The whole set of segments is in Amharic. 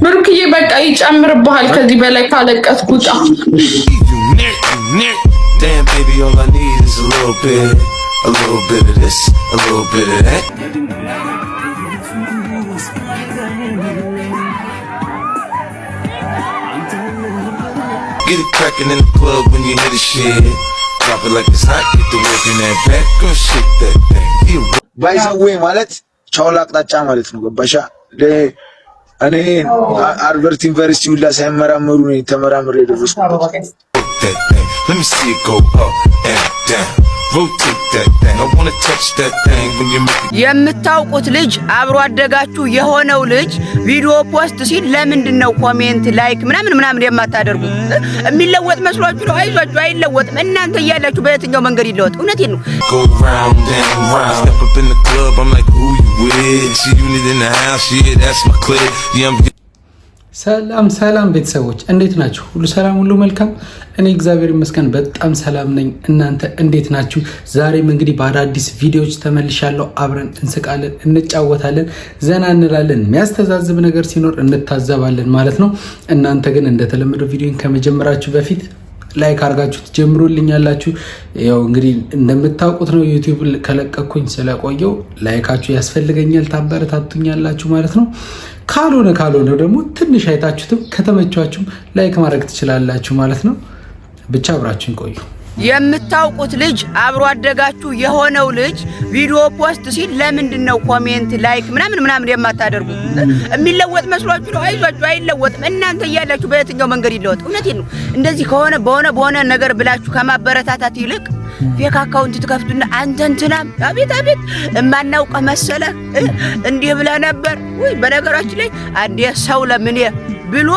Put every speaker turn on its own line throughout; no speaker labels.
ብሩክዬ በቃ ይጨምርብሃል ከዚህ በላይ ካለቀስኩ ጫ Damn baby all I need is a little bit of this, a little bit of that. Get it crackin' in the club when you hear the shit. Drop it like it's hot, get the work in that back, go shake that thing.
By the way ማለት ቻውላ አቅጣጫ ማለት ነው ገባሻ እኔ ሃርቨርድ ዩኒቨርሲቲ ሁላ ሳይመራመሩ ነው ተመራምሬ ደረስኩት
Let me see it go up and down. Rotate that thing. I wanna touch that thing when you make it.
የምታውቁት ልጅ አብሮ አደጋችሁ የሆነው ልጅ ቪዲዮ ፖስት ሲል ለምንድን ነው ኮሜንት ላይክ ምናምን የማታደርጉት? የሚለወጥ መስሏችሁ ነው? አይዟችሁ አይለወጥም። እናንተ እያላችሁ በየትኛው መንገድ ይለወጥ? እውነቴን ነው።
Go round and round. Step up in the club. I'm like who you with? She unit in the house. Yeah, that's my clique. Yeah, I'm
ሰላም ቤተሰቦች እንዴት ናችሁ? ሁሉ ሰላም ሁሉ መልካም። እኔ እግዚአብሔር ይመስገን በጣም ሰላም ነኝ። እናንተ እንዴት ናችሁ? ዛሬም እንግዲህ በአዳዲስ ቪዲዮዎች ተመልሻለሁ። አብረን እንስቃለን፣ እንጫወታለን፣ ዘና እንላለን። የሚያስተዛዝብ ነገር ሲኖር እንታዘባለን ማለት ነው። እናንተ ግን እንደተለመደው ቪዲዮን ከመጀመራችሁ በፊት ላይክ አድርጋችሁ ትጀምሩልኛላችሁ። ያው እንግዲህ እንደምታውቁት ነው ዩቲዩብ ከለቀኩኝ ስለቆየው ላይካችሁ ያስፈልገኛል፣ ታበረታቱኛላችሁ ማለት ነው። ካልሆነ ደግሞ ትንሽ አይታችሁትም ከተመቻችሁም ላይክ ማድረግ ትችላላችሁ ማለት ነው። ብቻ አብራችሁን ቆዩ።
የምታውቁት ልጅ አብሮ አደጋችሁ የሆነው ልጅ ቪዲዮ ፖስት ሲል ለምንድን ነው ኮሜንት ላይክ ምናምን የማታደርጉት? የሚለወጥ መስሏችሁ ነው? አይዟችሁ አይለወጥም። እናንተ እያላችሁ በየትኛው መንገድ ይለወጥ? እውነቴን ነው። እንደዚህ ከሆነ በሆነ ነገር ብላችሁ ከማበረታታት ይልቅ ፌክ አካውንት ትከፍቱና አንተ እንትናም አቤት እማናውቀ መሰለ እንዲህ ብለ ነበር ወይ? በነገራችን ላይ አንዴ ሰው ለምን ብሎ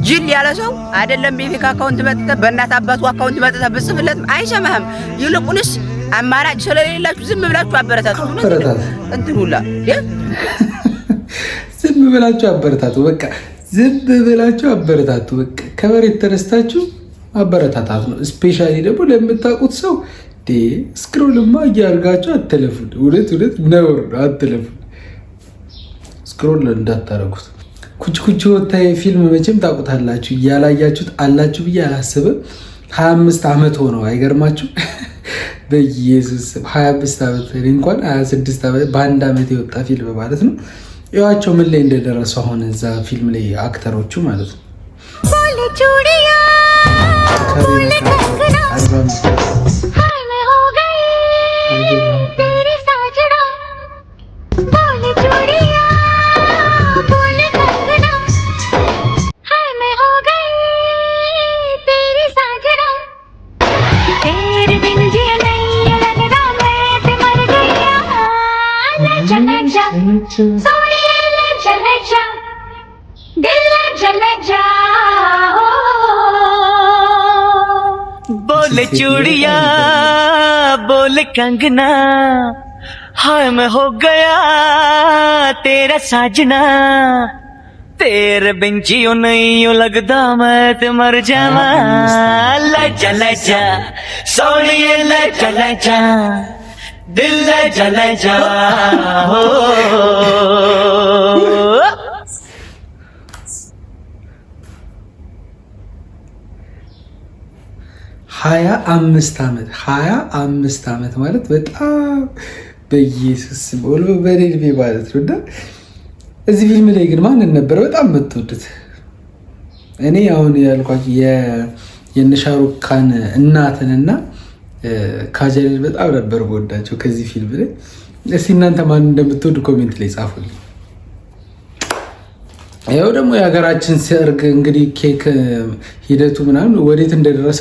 ጅል ያለ ሰው አይደለም በፌክ አካውንት መጥተ በእናት አባቱ አካውንት መጥተ ብጽፍለት አይሰማህም። ይልቁንስ አማራጭ ስለሌላችሁ ዝም ብላችሁ አበረታቱ። እንትን ሁላ
ዝም ብላችሁ አበረታቱ። በቃ ዝም ብላችሁ አበረታቱ። በቃ ከመሬት ተነስታችሁ አበረታታት ነው። ስፔሻሊ ደግሞ ለምታውቁት ሰው ስክሮልማ እያርጋችሁ አትለፉን። እውነት ነውር አትለፉን። ስክሮል እንዳታረጉት። ኩች ወታይ ፊልም መቼም ታውቁታላችሁ። ያላያችሁት አላችሁ ብዬ አላስብም። 25 ዓመት ሆነው አይገርማችሁ? በኢየሱስ 25 ዓመት እንኳን 26 ዓመት በአንድ ዓመት የወጣ ፊልም ማለት ነው። ያዋቸው ምን ላይ እንደደረሱ አሁን እዛ ፊልም ላይ አክተሮቹ ማለት ነው።
बोले चूड़िया बोले कंगना हाय मैं हो गया तेरा साजना तेरे बिन जियो नहीं लगदा मैं ते मर जावा लजा सोनिए लजा दिल लजा हो 25 ዓመት ማለት በጣም በኢየሱስ ወሎ በሬድቤ ማለት ነው። እና እዚህ ፊልም ላይ ግን ማንን ነበር በጣም የምትወዱት? እኔ አሁን ያልኳችሁ የነሻሩካን እናትንና ካጀል በጣም ነበር ወዳቸው ከዚህ ፊልም ላይ። እስቲ እናንተ ማን እንደምትወዱ ኮሜንት ላይ ጻፉልኝ። ያው ደግሞ የሀገራችን ሰርግ እንግዲህ ኬክ ሂደቱ ምናምን ወዴት እንደደረሰ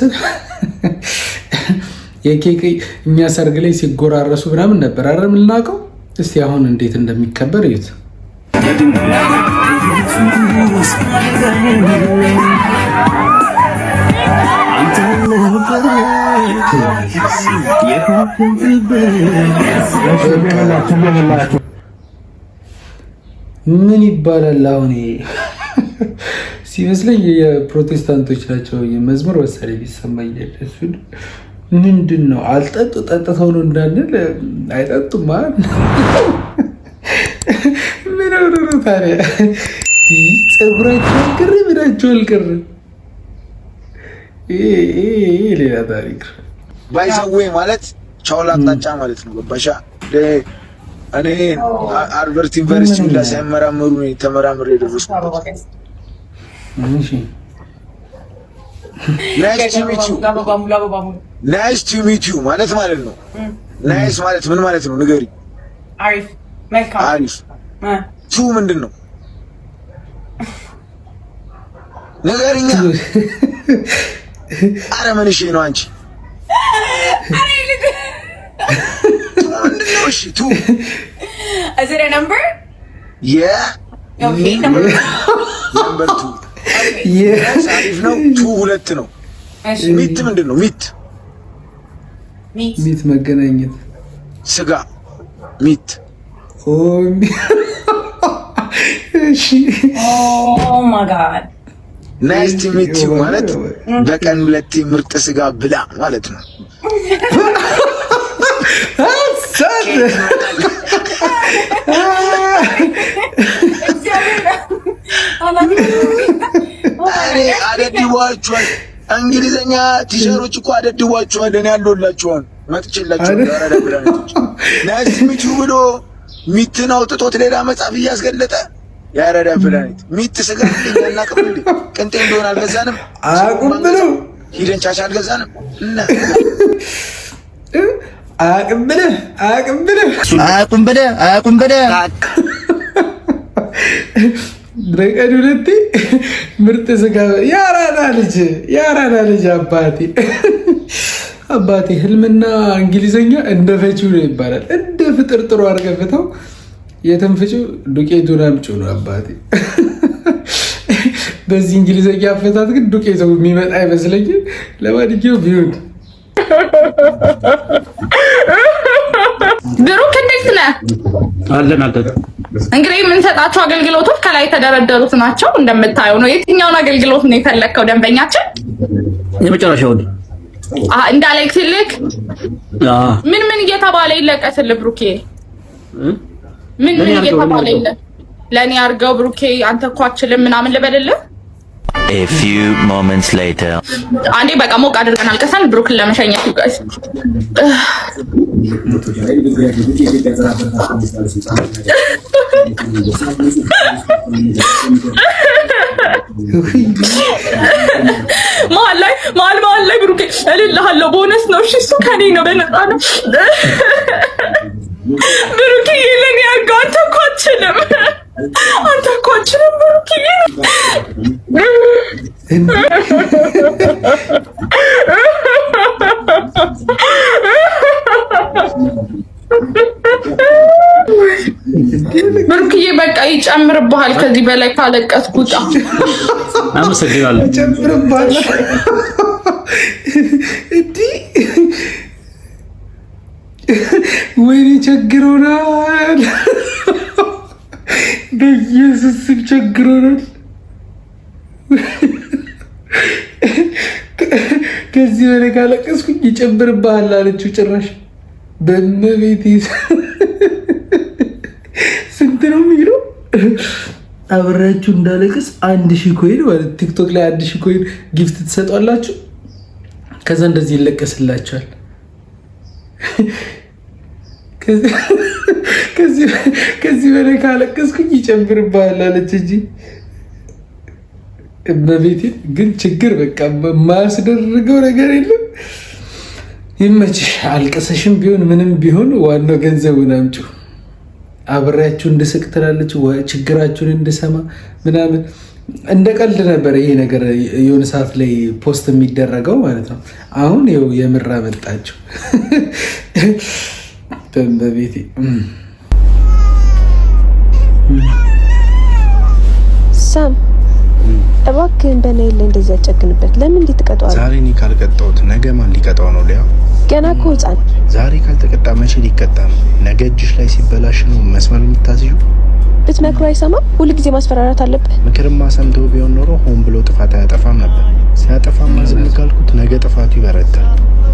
የኬክ እኛ ሰርግ ላይ ሲጎራረሱ ምናምን ነበር አይደል የምናውቀው። እስቲ አሁን እንዴት እንደሚከበር እዩት። ምን ይባላል አሁን ሲመስለኝ የፕሮቴስታንቶች ናቸው የመዝሙር ወሰለኝ ይሰማኛል። እሱ ምንድነው አልጠጡ ጠጥተው ነው እንዳንል አይጠጡም ማለት ምን ሆኖ ታዲያ ፀጉራቸው ቅር ብላቸው አልቀረ። ሌላ ታሪክ
ባይዘዌ ማለት ቻውላ አቅጣጫ ማለት ነው። ገባሻ? እኔ ሃርቨርድ ዩኒቨርሲቲ ሁላ ሳይመራመሩ ነው ተመራምሬ የደረስኩት።
እሺ
ናይስ ቱ ሚት ዩ ማለት ነው። ናይስ ማለት ምን ማለት ነው? ንገሪ።
አሪፍ መልካም።
አሪፍ ቱ ምንድን ነው? ንገሪኛ። ኧረ ምን እሺ ነው አንቺ? ቱ ምንድን ነው? እሺ ቱ
Is it a number?
Yeah.
Okay, number
2 አሪፍ ነው። ቱ ሁለት ነው። ሚት ምንድን ነው?
ሚት መገናኘት
ስጋ ሚት።
እሺ
Oh my god.
ናይስ ቱ ሚት ዩ ማለት በቀን 2 ምርጥ ስጋ ብላ ማለት ነው። አደድቧቸዋል። እንግሊዘኛ ቲሸሮች እኮ አደድቧቸዋል። እኔ ያለሁላችኋል መጥቼላችሁ ያረዳብራችሁ ናይስ ቱ ሚት ዩ ብሎ ሚትን አውጥቶት ሌላ መጽሐፍ እያስገለጠ ያረዳ ፕላኔት ሚት ስጋ እንደኛና ከብልኝ ቅንጤ እንደሆነ አልገዛንም።
አቁም ብለው
ሂደን ቻቻ አልገዛንም እና
አቁም ብለህ በቀን 2 ምርጥ ስጋ። ያራዳ ልጅ አባቴ ህልምና እንግሊዘኛ እንደ ፈቺው ነው ይባላል። እንደ ፍጥር ጥሩ አድርገህ ፍተው የተንፍጪው ዱቄቱን አምጪው ነው አባቴ። በዚህ እንግሊዘኛ አፈታት ግን ዱቄቱ የሚመጣ አይመስለኝም። ለማንኛውም ቢሆን
ብሩክ እንዴት ነህ?
አለን
እንግዲህ የምንሰጣቸው አገልግሎቶች ከላይ የተደረደሩት ናቸው። እንደምታየው ነው። የትኛውን አገልግሎት ነው የፈለግከው ደንበኛችን?
የመጨረሻውን
እንዳለክልክ ምን እየተባለ ይለቀስልህ ብሩኬ? ምን እየተባለ ይለ ለኔ አርገው ብሩኬ አንተ እኮ አትችልም ምናምን ልበልልህ?
A few moments later
አንዴ በቃ ሞቅ አድርገን አልቀሳል ብሩክን ለመሸኘት ይጋስ መሀል ላይ ብሩኬ እልልሃለሁ። ቦነስ ነው እሺ፣ እሱ ከኔ ነው በነፃ ነው። ብሩኬ ለኔ አርገው አንተ እኮ አትችልም ብሩኬ። ብሩክዬ በቃ ይጨምርብሃል። ከዚህ በላይ ካለቀስኩ ጣ
አመሰግናለሁ።
ይጨምርብሃል እንዴ? ወይኔ ቸግሮናል። በኢየሱስ ስም ቸግሮናል። ከዚህ በላይ ካለቀስኩኝ ይጨምርብሃል አለችው። ጭራሽ በእመቤቴ ስንት ነው የሚለው? አብራችሁ እንዳለቅስ 1000 ኮይን ማለት ቲክቶክ ላይ 1000 ኮይን ጊፍት ትሰጧላችሁ። ከዛ እንደዚህ ይለቀስላችኋል። ከዚህ በላይ ካለቀስኩኝ ይጨምርብሃል አለች እንጂ እመቤቴ ግን ችግር በቃ የማያስደርገው ነገር የለም። ይመችሽ። አልቀሰሽም ቢሆን ምንም ቢሆን ዋናው ገንዘቡን አምጪው። አብሬያችሁ እንድስቅ ትላለች፣ ችግራችሁን እንድሰማ ምናምን። እንደ ቀልድ ነበር ይሄ ነገር የሆነ ሰዓት ላይ ፖስት የሚደረገው ማለት ነው። አሁን ይኸው የምር አመጣችሁ። በቤቴ
ሳም እባክህን በናይል ላይ እንደዚህ ያጨክንበት። ለምን እንዴት ትቀጣዋለህ?
ዛሬ እኔ ካልቀጣሁት ነገ ማን ሊቀጣው ነው? ሊያ
ገና እኮ ህፃን።
ዛሬ ካልተቀጣ መቼ ሊቀጣ ነው? ነገ እጅሽ ላይ ሲበላሽ ነው መስመር የምታስይው።
ብትመክሩ አይሰማም። ሁሉ ጊዜ ማስፈራራት አለብህ።
ምክርማ ሰምተው ቢሆን ኖሮ ሆን ብሎ ጥፋት አያጠፋም ነበር። ሲያጠፋማ ዝም ካልኩት ነገ ጥፋቱ ይበረታል።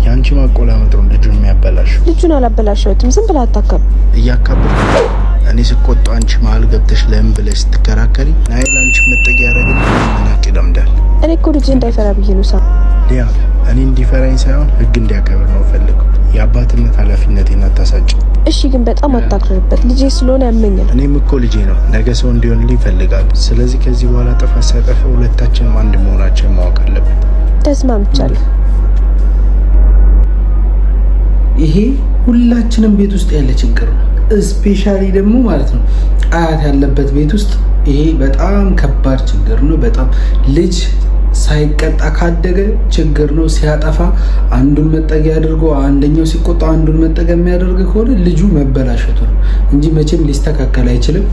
ያንቺ ማቆላመጥ ነው ልጁን የሚያበላሽ።
ልጁን አላበላሸሁትም። ዝም ብለህ አታካብ።
እያካበድኩ እኔስ ስቆጣ አንቺ መሀል ገብተሽ ለምን ብለሽ ስትከራከሪ ናይል አንቺ መጠጊያ ያረጋል መናቅ ይለምዳል።
እኔ እኮ ልጅ እንዳይፈራ ብዬ ነው ሳ
ዲያ እኔ እንዲፈራኝ ሳይሆን ህግ እንዲያከብር ነው ፈልገው። የአባትነት ኃላፊነቴን አታሳጭ።
እሺ ግን በጣም አታክርርበት። ልጄ ስለሆነ ያመኛል።
እኔም እኮ ልጄ ነው፣ ነገ ሰው እንዲሆንልኝ ይፈልጋል። ስለዚህ ከዚህ በኋላ ጥፋት ሳይጠፋ ሁለታችንም አንድ መሆናችን ማወቅ አለብን።
ተስማምቻለሁ።
ይሄ ሁላችንም ቤት ውስጥ ያለ ችግር ነው። ስፔሻሊ ደግሞ ማለት ነው አያት ያለበት ቤት ውስጥ ይሄ በጣም ከባድ ችግር ነው። በጣም ልጅ ሳይቀጣ ካደገ ችግር ነው። ሲያጠፋ አንዱን መጠጊያ አድርጎ አንደኛው ሲቆጣ አንዱን መጠጊያ የሚያደርግ ከሆነ ልጁ መበላሸቱ ነው እንጂ መቼም ሊስተካከል አይችልም።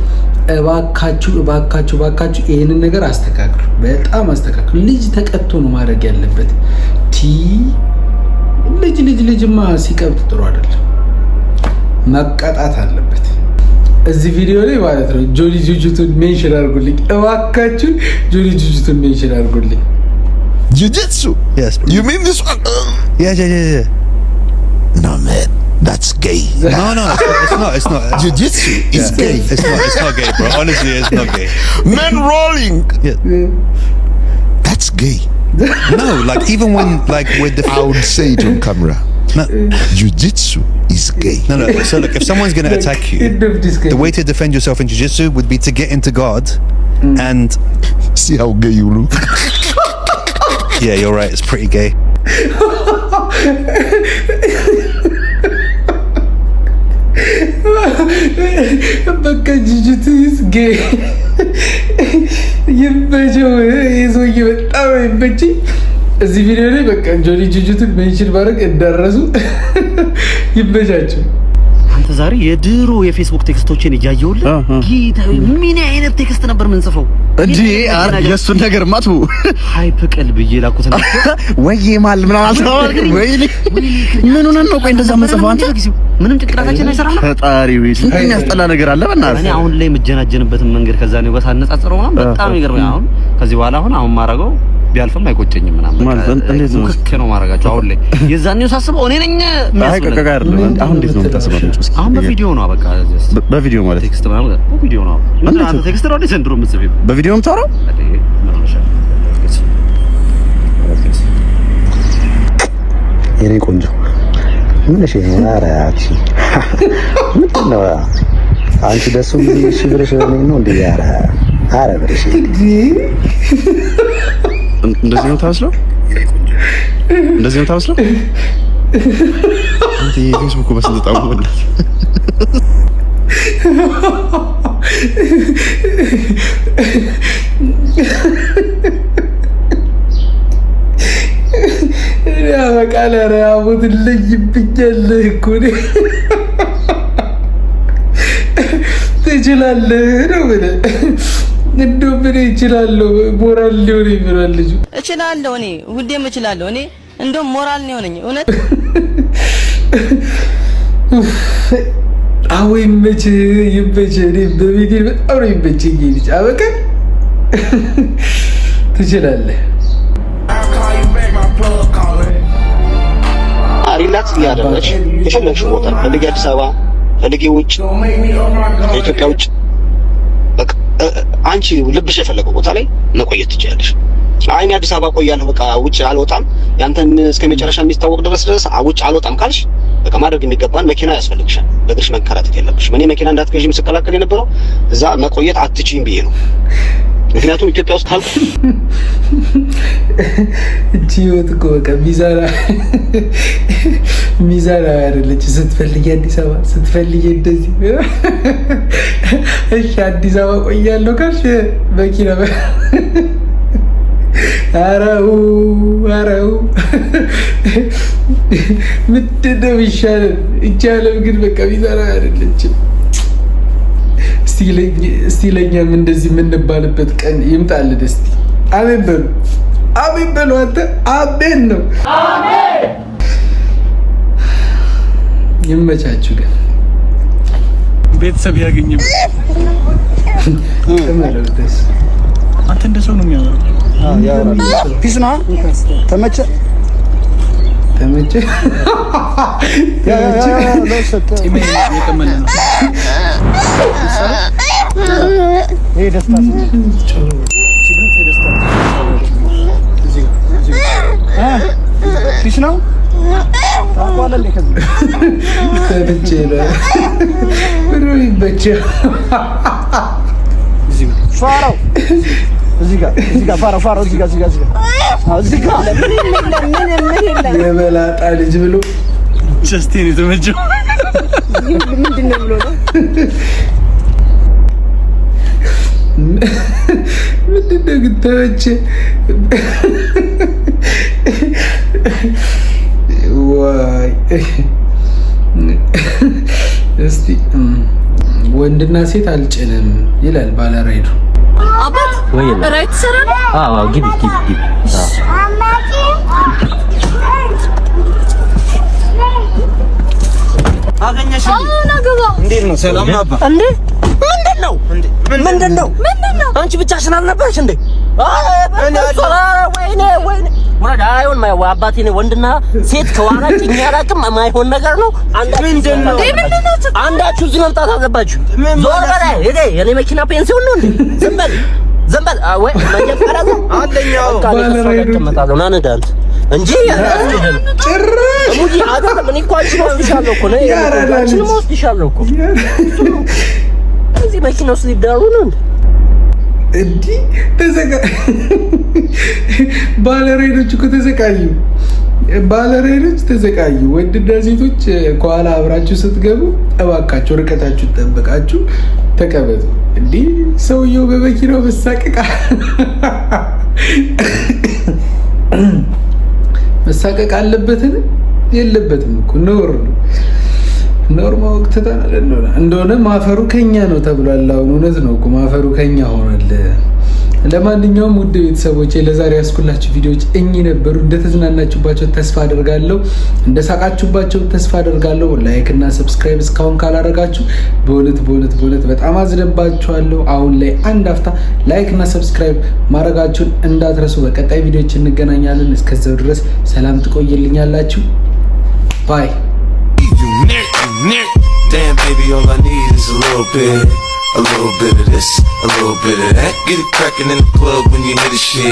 እባካችሁ እባካችሁ እባካችሁ ይሄንን ነገር አስተካክሉ፣ በጣም አስተካክሉ። ልጅ ተቀጥቶ ነው ማድረግ ያለበት። ልጅማ ሲቀብጥ ጥሩ አይደለም፣ መቀጣት አለበት። እዚህ ቪዲዮ ላይ ማለት ነው ጆሊ ጁጁቱን ሜንሽን አድርጉልኝ እባካችሁ። ጆሊ ጁጁቱን ሜንሽን አድርጉልኝ።
Jiu-jitsu?
Yes, bro.
You mean this one?
Yeah.
No, man. That's gay.
No, it's not.
Jiu-jitsu is gay.
It's not gay, bro. Honestly, it's not gay.
Men rolling.
Yeah.
That's gay.
No, like even when like with the
I would say it on camera.
No.
Jiu-jitsu is gay.
No. So look, if someone's gonna attack you, the way to defend yourself in jiu-jitsu would be to get into guard and
See how gay you look.
yeah, you're right. It's pretty gay.
በቃ ጁጁቱ ኢዝ ጌይ ይበጀው። ይዞይ በጣም ይበጂ። እዚህ ቪዲዮ ላይ በቃ ጆሊ ጁጁቱን ሜንሽን ማድረግ እንዳረሱ ይበጃቸው።
አንተ ዛሬ የድሮ የፌስቡክ ቴክስቶችን እያየሁልህ ጌታ ምን አይነት ቴክስት ነበር የምንጽፈው እንዴ?
የእሱን ነገር ማቱ
ሃይፕ ቀልብ እየላኩት ነው
ወይ ማል ምን አልተባልክም ወይ? ምን ሆነን ነው ቆይ እንደዛ መጽፈው? አንተ
ምንም ጭንቅላታችን አይሰራም።
ፈጣሪ ወይ ስንት የሚያስጠላ ነገር አለ። በእናትህ
እኔ አሁን ላይ የምጀናጀንበትን መንገድ ከዛ ነው ጋር ሳነጻጽረው ምናምን በጣም ይገርመኛል። አሁን ከዚህ በኋላ አሁን ማረገው ቢያልፍም አይቆጨኝም ምናምን ማለት እንዴት ነው ከከ ነው ማረጋቸው። አሁን ላይ የዛኔው ሳስበው እኔ ነኝ
የሚያስበው። አሁን እንዴት ነው የምታስበው?
አሁን በቪዲዮ ነው በቃ
በቪዲዮ ማለት
ቴክስት ምናምን በቪዲዮ ነው። ምን አንተ ቴክስት ነው እንዴ ዘንድሮ የምትጽፊው?
በቪዲዮ የምታወራው የኔ ቆንጆ ምን እሺ አራቺ ምንድን ነው አንቺ ደስ ብሎሽ እሺ ብለሽ ነው እንዴ? አረ ብለሽ እንደዚህ ነው ታስለው አንተ የፌስቡክ በስንት ጣው ወለ
ያ በቃለ ያቡት ልይብኛል እኮ ነው። ትችላለህ ነው ብለህ እንደው ምን ይችላልው ሞራል ሊሆን ይችላል ልጅ
እችላለሁ። እኔ ሁሌም እችላለሁ። እኔ እንደው ሞራል ነው የሆነኝ እውነት።
አዎ ይመች እኔ በቤቴ በጣም ነው ይመችኝ ልጅ አበቃ። ትችላለህ።
ሪላክስ እያደረግሽ የፈለግሽው ቦታ ፈልጊ፣ አዲስ አበባ ፈልጊ፣ ውጭ ከኢትዮጵያ ውጭ በቃ አንቺ ልብሽ የፈለገው ቦታ ላይ መቆየት ትችያለሽ። አይኔ አዲስ አበባ ቆያለሁ በቃ ውጭ አልወጣም፣ ያንተን እስከመጨረሻ የሚታወቅ ድረስ ውጭ አልወጣም ካልሽ በቃ ማድረግ የሚገባን መኪና ያስፈልግሻል። በእግርሽ መንከራተት የለብሽም። እኔ መኪና እንዳትገዢ ምስከላከል የነበረው እዛ መቆየት አትችይም ብዬ ነው። ምክንያቱም ኢትዮጵያ ውስጥ ካልኩ
እቺ ወጥ እኮ በቃ ሚዛን አይደለች። ስትፈልጊ አዲስ አበባ ስትፈልጊ እንደዚህ እሺ አዲስ አበባ ቆያለሁ ካልሽ መኪና አራው ምንድን ነው የሚሻለን? ይቻላል ግን በቃ ሚዛን አይደለችም። እስቲ ለኛም እንደዚህ የምንባልበት ቀን ይምጣልን። እስቲ አሜን በሉ አንተ አሜን ነው። ይመቻችሁ። ግን
ቤተሰብ ያገኝም አንተ እንደሰው ነው የሚያወራው። ፒስ ነው ተመቸ
ያ
የደስታ ፊሽ ነው ታቋለለ ከዚህ
ተብቼ ነው ብሩይ በቻ
ፋራው እዚህ ጋር ፋራው እዚህ ጋር
ምን የመላጣ ልጅ ብሎ
ጀስቲን የተመቸው
ምንድነው ብሎ ነው
ምንድነው ግን ተመቸ ዋይ እስቲ ወንድና ሴት አልጭንም ይላል ባለራይዱ
አባት ወይ ራይት ሰራለ
አዎ ግቢ አገኘሽ እንዴት ነው ሰላም አባ
እንዴ ምንድነው አንቺ ብቻሽን አልነበርሽ እንዴ ወይኔ ወራዳ አይሆን ማይ አባቴ ነው ወንድና ሴት ከዋና ጭኛ ያላቅም ማይሆን ነገር ነው አንዳችሁ እዚህ መምጣት አለባችሁ ዞር በላይ ሄደ የኔ መኪና ፔንሲዮን ነው እንዴ ዘንበል ወይ መንጀት ፈራዘ አንደኛው ባለራይዱ ተመጣጣው ናነዳንት እንጂ ጭራሽ ሙጂ አይደለም እኔ እኮ አንቺ ነው ወስድሻለሁ እኮ ነው አንቺ ነው ወስድሻለሁ እኮ እዚህ መኪና ውስጥ ሊዳሩ ነው
እንዴ ተዘጋ ባለራይዶች እኮ ተዘቃዩ ወንድና ሴቶች ከኋላ አብራችሁ ስትገቡ እባካችሁ ርቀታችሁን ጠብቃችሁ ተቀበጡ እንዴ ሰውየው በመኪናው መሳቀቅ አለበትን የለበትም እኮ ኖርማ ወቅት እንደሆነ ማፈሩ ከኛ ነው ተብሏል። አሁን እውነት ነው እኮ ማፈሩ ከኛ ሆኗል። ለማንኛውም ውድ ቤተሰቦቼ ለዛሬ ያስኩላችሁ ቪዲዮዎች እኚህ ነበሩ። እንደተዝናናችሁባቸው ተስፋ አደርጋለሁ፣ እንደሳቃችሁባቸው ተስፋ አደርጋለሁ። ላይክ እና ሰብስክራይብ እስካሁን ካላደረጋችሁ በእውነት በጣም አዝነባችኋለሁ። አሁን ላይ አንድ አፍታ ላይክ እና ሰብስክራይብ ማድረጋችሁን እንዳትረሱ። በቀጣይ ቪዲዮዎች እንገናኛለን። እስከዛው ድረስ ሰላም ትቆይልኛላችሁ። ባይ
Damn, baby, all I need is a little bit of this, a little bit of that. Get it crackin' in the club when you hear the shit.